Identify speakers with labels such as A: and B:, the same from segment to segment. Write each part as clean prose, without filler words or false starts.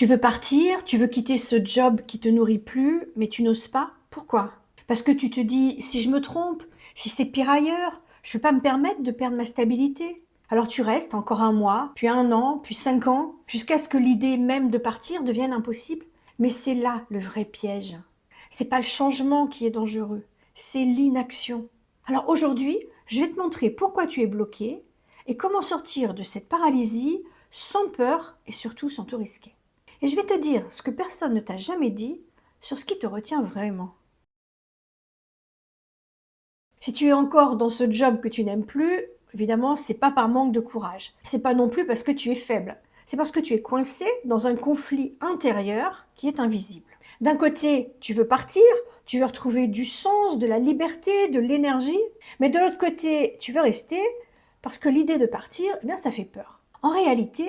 A: Tu veux partir, tu veux quitter ce job qui te nourrit plus, mais tu n'oses pas. Pourquoi? Parce que tu te dis, si je me trompe, si c'est pire ailleurs, je ne peux pas me permettre de perdre ma stabilité. Alors tu restes encore un mois, puis un an, puis 5 ans, jusqu'à ce que l'idée même de partir devienne impossible. Mais c'est là le vrai piège. C'est pas le changement qui est dangereux, c'est l'inaction. Alors aujourd'hui, je vais te montrer pourquoi tu es bloqué et comment sortir de cette paralysie sans peur et surtout sans te risquer. Et je vais te dire ce que personne ne t'a jamais dit sur ce qui te retient vraiment. Si tu es encore dans ce job que tu n'aimes plus, évidemment, c'est pas par manque de courage. C'est pas non plus parce que tu es faible. C'est parce que tu es coincé dans un conflit intérieur qui est invisible. D'un côté, tu veux partir, tu veux retrouver du sens, de la liberté, de l'énergie, mais de l'autre côté, tu veux rester parce que l'idée de partir, eh bien, ça fait peur. En réalité,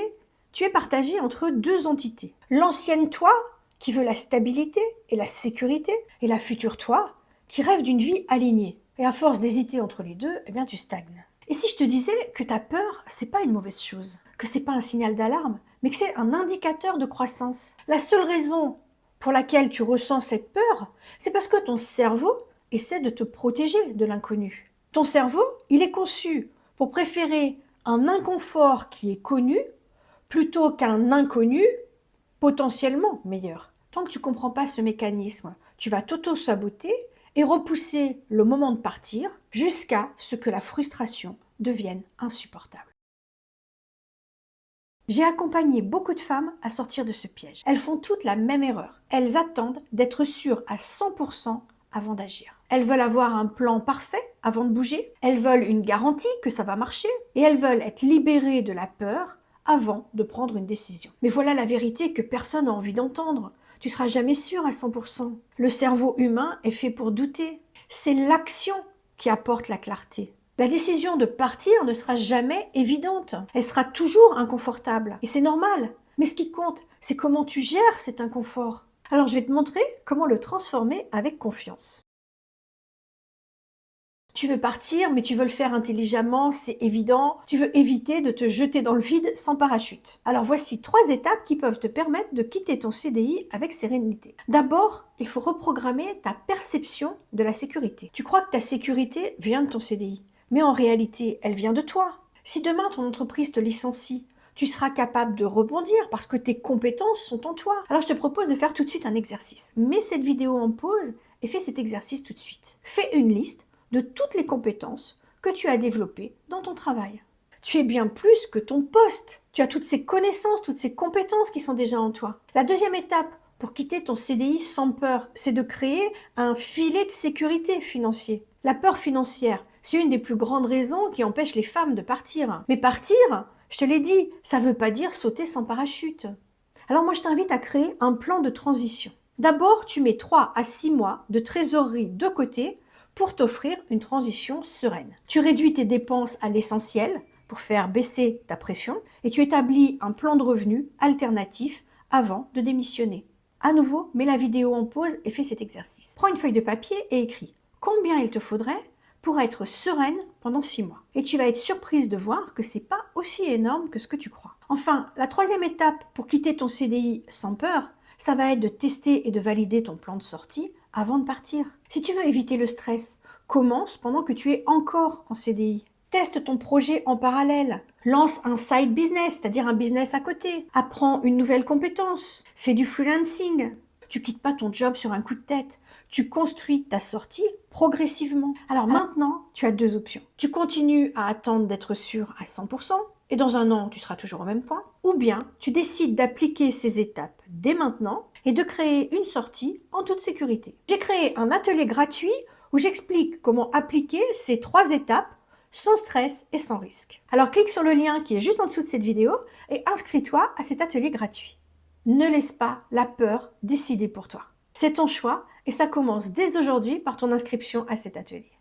A: tu es partagé entre deux entités. L'ancienne toi, qui veut la stabilité et la sécurité, et la future toi, qui rêve d'une vie alignée. Et à force d'hésiter entre les deux, eh bien, tu stagnes. Et si je te disais que ta peur, c'est pas une mauvaise chose, que c'est pas un signal d'alarme, mais que c'est un indicateur de croissance. La seule raison pour laquelle tu ressens cette peur, c'est parce que ton cerveau essaie de te protéger de l'inconnu. Ton cerveau, il est conçu pour préférer un inconfort qui est connu plutôt qu'un inconnu potentiellement meilleur. Tant que tu ne comprends pas ce mécanisme, tu vas t'auto-saboter et repousser le moment de partir jusqu'à ce que la frustration devienne insupportable. J'ai accompagné beaucoup de femmes à sortir de ce piège. Elles font toutes la même erreur. Elles attendent d'être sûres à 100% avant d'agir. Elles veulent avoir un plan parfait avant de bouger. Elles veulent une garantie que ça va marcher. Et elles veulent être libérées de la peur avant de prendre une décision. Mais voilà la vérité que personne n'a envie d'entendre. Tu seras jamais sûr à 100%. Le cerveau humain est fait pour douter. C'est l'action qui apporte la clarté. La décision de partir ne sera jamais évidente. Elle sera toujours inconfortable. Et c'est normal. Mais ce qui compte, c'est comment tu gères cet inconfort. Alors je vais te montrer comment le transformer avec confiance. Tu veux partir, mais tu veux le faire intelligemment, c'est évident. Tu veux éviter de te jeter dans le vide sans parachute. Alors voici 3 étapes qui peuvent te permettre de quitter ton CDI avec sérénité. D'abord, il faut reprogrammer ta perception de la sécurité. Tu crois que ta sécurité vient de ton CDI, mais en réalité, elle vient de toi. Si demain ton entreprise te licencie, tu seras capable de rebondir parce que tes compétences sont en toi. Alors je te propose de faire tout de suite un exercice. Mets cette vidéo en pause et fais cet exercice tout de suite. Fais une liste de toutes les compétences que tu as développées dans ton travail. Tu es bien plus que ton poste. Tu as toutes ces connaissances, toutes ces compétences qui sont déjà en toi. La deuxième étape pour quitter ton CDI sans peur, c'est de créer un filet de sécurité financier. La peur financière, c'est une des plus grandes raisons qui empêchent les femmes de partir. Mais partir, je te l'ai dit, ça ne veut pas dire sauter sans parachute. Alors moi, je t'invite à créer un plan de transition. D'abord, tu mets 3 à 6 mois de trésorerie de côté pour t'offrir une transition sereine. Tu réduis tes dépenses à l'essentiel pour faire baisser ta pression et tu établis un plan de revenus alternatif avant de démissionner. À nouveau, mets la vidéo en pause et fais cet exercice. Prends une feuille de papier et écris combien il te faudrait pour être sereine pendant 6 mois. Et tu vas être surprise de voir que c'est pas aussi énorme que ce que tu crois. Enfin, la troisième étape pour quitter ton CDI sans peur, ça va être de tester et de valider ton plan de sortie avant de partir. Si tu veux éviter le stress, commence pendant que tu es encore en CDI. Teste ton projet en parallèle. Lance un side business, c'est-à-dire un business à côté. Apprends une nouvelle compétence. Fais du freelancing. Tu quittes pas ton job sur un coup de tête. Tu construis ta sortie progressivement. Alors maintenant, tu as 2 options. Tu continues à attendre d'être sûr à 100%, et dans un an, tu seras toujours au même point. Ou bien, tu décides d'appliquer ces étapes dès maintenant et de créer une sortie en toute sécurité. J'ai créé un atelier gratuit où j'explique comment appliquer ces 3 étapes sans stress et sans risque. Alors clique sur le lien qui est juste en dessous de cette vidéo et inscris-toi à cet atelier gratuit. Ne laisse pas la peur décider pour toi. C'est ton choix et ça commence dès aujourd'hui par ton inscription à cet atelier.